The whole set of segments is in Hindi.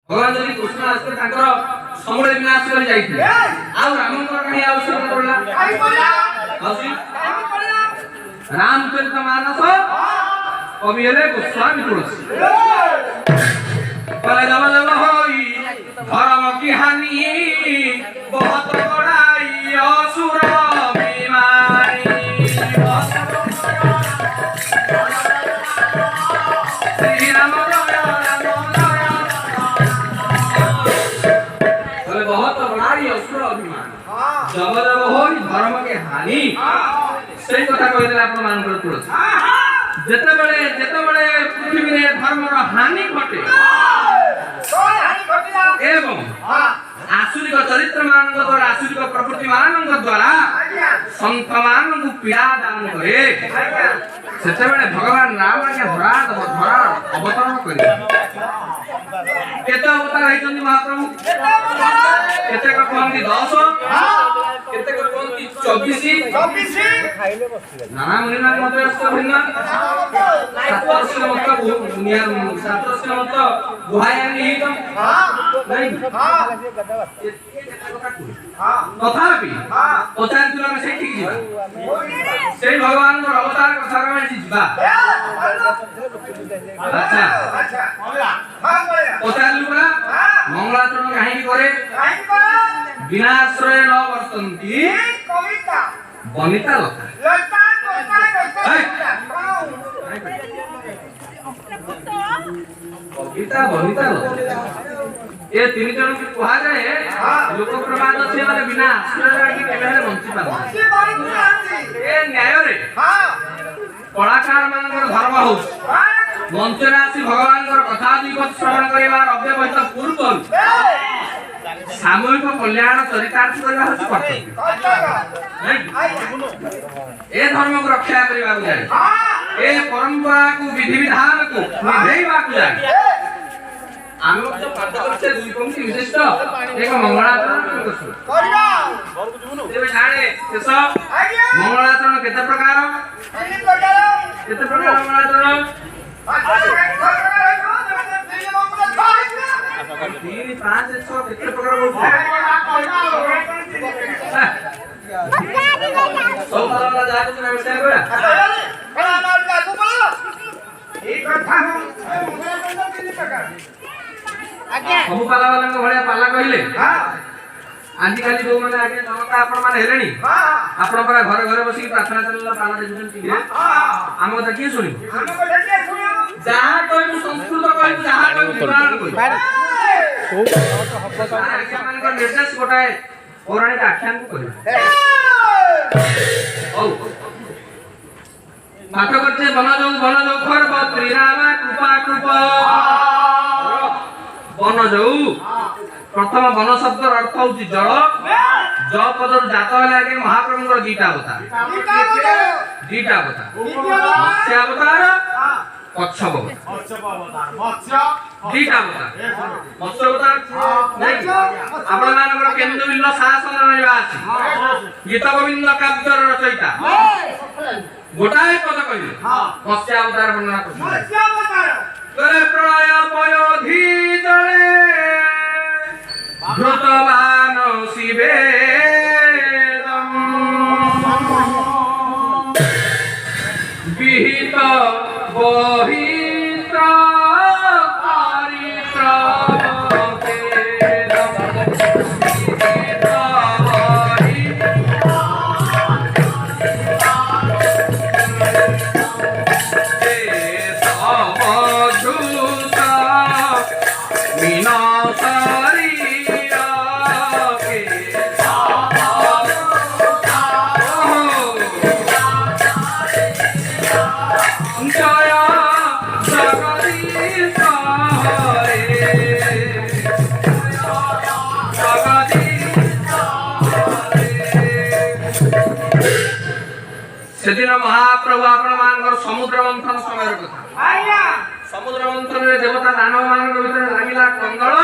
भगवान जी कृष्ण आस्ते ताकर समूले विनाश कर जाइथिले आ रामंकर कहीं आवश्यक पड़ला हसी रामचरितमानस कवि हेले गोस्वामी तुलसी पर जब जब होई धर्म की हानि बहुत बड़ाई असुर बीमारी श्री राम बहुत बड़ाई असुर अभिमान जब जब होई धर्म के हानि सही कथा कहले आपण मान कर तुलसी जेते बड़े पृथ्वी रे धर्म रो हानि घटे एवं आसुरिक चरित्र मान द्वारा आसुरिक प्रकृति मान द्वारा संत मान को पीड़ा दान करे सेते बड़े भगवान राम के धरा अवतरण करे केते अवतार हैचंदी महाप्रभु केते को कहंती 10 केते को कहंती 24 नाना मुनिना मत व्यस्त भिन्न शास्त्र मत दुनिया शास्त्र मत गुहायानी हितम नहीं तथापि पचार दिला में से ठीक जीवा से भगवान को अवतार कथा में जीवा अच्छा पचार दिला मंगलाचरण काहे करे विनाश्रय न वर्तन्ति कविता बनिता लता कविता बनिता लता ये तीन जन को कहा जाए लोक प्रमाद से माने बिना आश्रय के केबे बंची पाबो ए न्याय रे कलाकार मानकर धर्म हो मंचरे आसी भगवान कथा दिवस श्रवण करिवार अव्यवहित पूर्व सामूहिक कल्याण चरितार्थ करबा होछ कर्तव्य ए धर्म को रक्षा करबा जाय ए परंपरा को विधि विधान को निभैबा जाय आमे तो पाठ करछे दुई पंक्ति विशिष्ट एक मंगलाचरण करबा जेबे जाने शेष मंगलाचरण केते प्रकार मंगलाचरण 3 5 6 केते प्रकार बोलछे सब वाला जाके तुम विषय कोया बड़ा मार का तू बोलो एक कथा हम तीन प्रकार आज्ञा सब पाला वाला को भलिया पाला कहिले हां आजि काली जो माने आगे नमका आपण माने हेलेनी हां आपण पर घर घर बसी प्रार्थना चलला पाला देखुन ठीक है हां हम तो की सुनी हम को देखिए सुनियो जहां कोई संस्कृत कोई जहां कोई पुराण कोई आज्ञा मान को निर्देश गोटाए पौराणिक आख्यान को करियो ओ पाठ करते बन जो खर श्री राम कृपा कृपा बन जो प्रथम वन शब्द अर्थ होची जल ज पद जात होला के महाप्रभु दीटा अवतार मत्स्य अवतार कच्छप अवतार दीटा अवतार मत्स्य अवतार नहीं आपण मानकर केंद्र बिल्ल शासन रहबा अछि गीत गोविंद काव्य रचयिता गोटाए पद कहिले मत्स्य अवतार वर्णना करछन मत्स्य अवतार करे प्रलय पयोधि जले घृतवान शिवेदम विहित बहित कारित्र सेदिन महाप्रभु आपण मानकर समुद्र मंथन समय कथा आया समुद्र मंथन रे देवता दानव मान भीतर लागिला कंगळ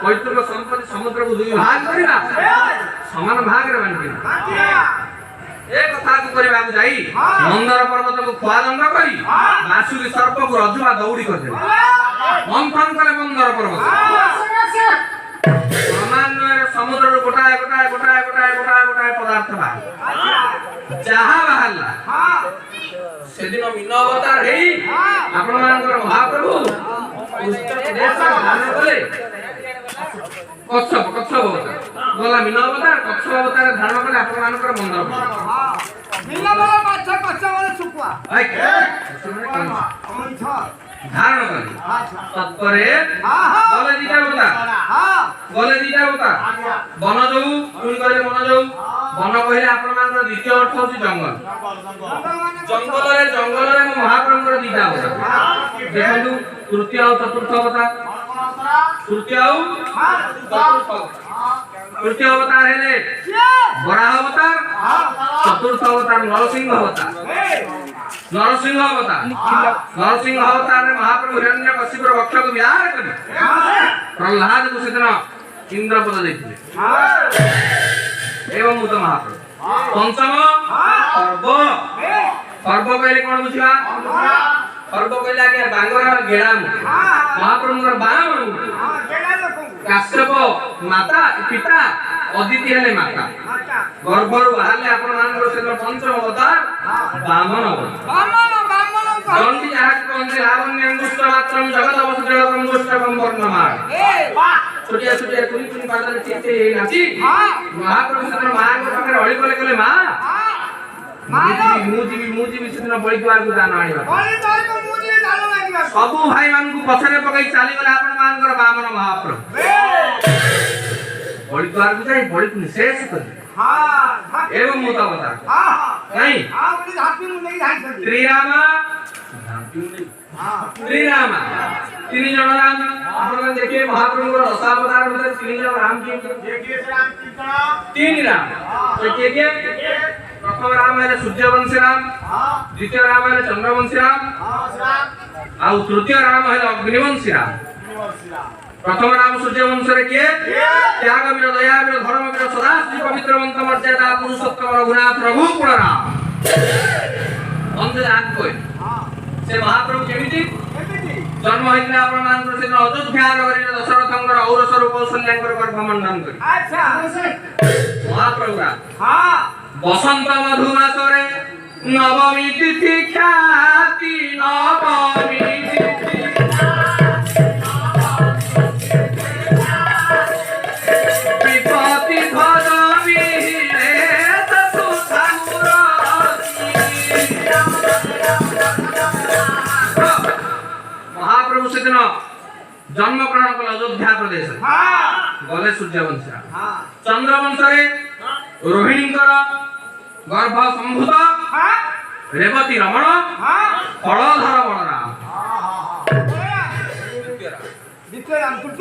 पैतृक संपत्ति समुद्र को दुई भाग करिना समान भाग रे बांटिना ए कथा को करबा जाई मंदर पर्वत को खुआ दंड करी बासुरी सर्प को रजुआ दौड़ी कर दे मंथन करे मंदर पर्वत पदार्थ बाहर जहाँ बाहरला सेदिन मीन अवतार हेई आपण मानकर महाप्रभु उत्तर प्रदेश धारण कले कच्छप अवतार गला मीन अवतार कच्छप अवतार धारण कले आपण मानकर मंदिर मीना वाला माछा कच्चा वाला सुकुआ धारण कले तत्परे गले दीटा होता वन जो पुणी कहले मन जो वन कहले आपण मानकर द्वितीय अर्थ होची जंगल जंगल रे महाप्रभुर दीटा होता देखंतु तृतीय और चतुर्थ अवतार तृतीय अवतार हेले वराह अवतार चतुर्थ अवतार नरसिंह अवतार नरसिंह अवतार महाप्रभु हिरण्यकशिपुर वक्ष को विहार करे प्रहलाद को सेदिन इंद्रपद देथिले एवं मुत महाप्रभु पंचम पर्व कहले कोन बुझिबा पर्व कहले आगे बांगरा गेडा महाप्रभुर बाण काश्यप माता पिता अदिति हेले माता गर्भरु बाहरले आपण मानकर सेदिन पंचम अवतार बामन दंडी जहाँ कहते लावण्यंगुष्ट मात्रम जगत अवसुजलकम दुष्टकम वर्णमाण छोटिया छोटिया कुनी कुनी पादरे चिते नाची महाप्रभु सेदिन मां को पाखरे हळी कले कले मां मुजीबी सेदिन बळी द्वार को दान आनिबा सबु भाई मान को पछरे पकई चाली गले आपण मानकर बामन महाप्रभु बळी द्वार को जाई बळी को निशेष कर एवं मोता बता नहीं श्री राम तीन जन राम आपण देखिए महाप्रभु दशावतार में तीन जन राम के तीन राम तो के प्रथम राम है सूर्यवंशी राम द्वितीय राम है चंद्रवंशी राम आ तृतीय राम है अग्निवंशी राम प्रथम राम सूर्यवंश रे के त्याग वीर दया वीर धर्म वीर सदा श्री पवित्र मंत्र मर्यादा पुरुषोत्तम रघुनाथ रघुकुल राम अंत आग कोई से महाप्रभु केमिति जन्म होइला आपण मानकर से अयोध्या नगरी दशरथंकर औरसर कौशल्यांकर गर्भमंडन करी अच्छा महाप्रभु हां बसंत मधुमासरे नवमी तिथि ख्याति नवमी तिथि महाप्रभु सेदिन जन्म ग्रहण कल अयोध्या प्रदेश गले सूर्यवंश चंद्रवंश रोहिणीकर गर्भ संभूत रेवती रमण फलधर बलराम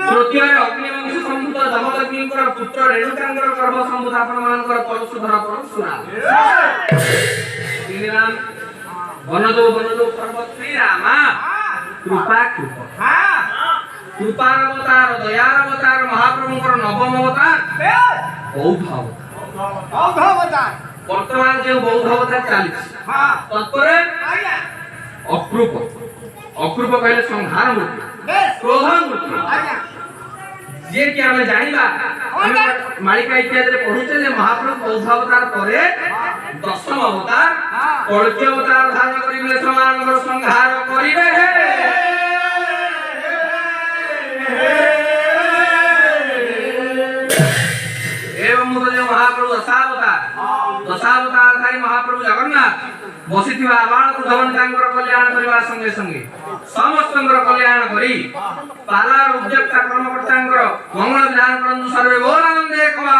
तृतीय अग्निवंश संभूत जमदग्निकर पुत्र रेणुकांकर गर्भ संभूत आपण मानकर परशुधर परशुराम तीन राम वनदो पर्वत श्री राम कृपा कृपार अवतार दयार अवतार महाप्रभुकर नवम अवतार बौद्ध अवतार वर्तमान जो बौद्ध अवतार चली तत्परे अक्रूप कहले संहार मूर्ति क्रोध मूर्ति जे कि हमें जानिबा हम मालिका इत्यादि रे पढुचे जे महाप्रभु बौद्ध अवतार परे दशम अवतार कल्की अवतार धारण करिले समानकर संहार करिवे एवं मुझे महाप्रभु दशावतार धारी महाप्रभु जगन्नाथ बसिथिबा बाण धवनकांकर कल्याण करिवा संगे संगे समस्तंकर कल्याण करी पाला उद्योक्ता कर्मकर्तांकर मंगल विधान करंतु सर्वे बोलानंदे कवा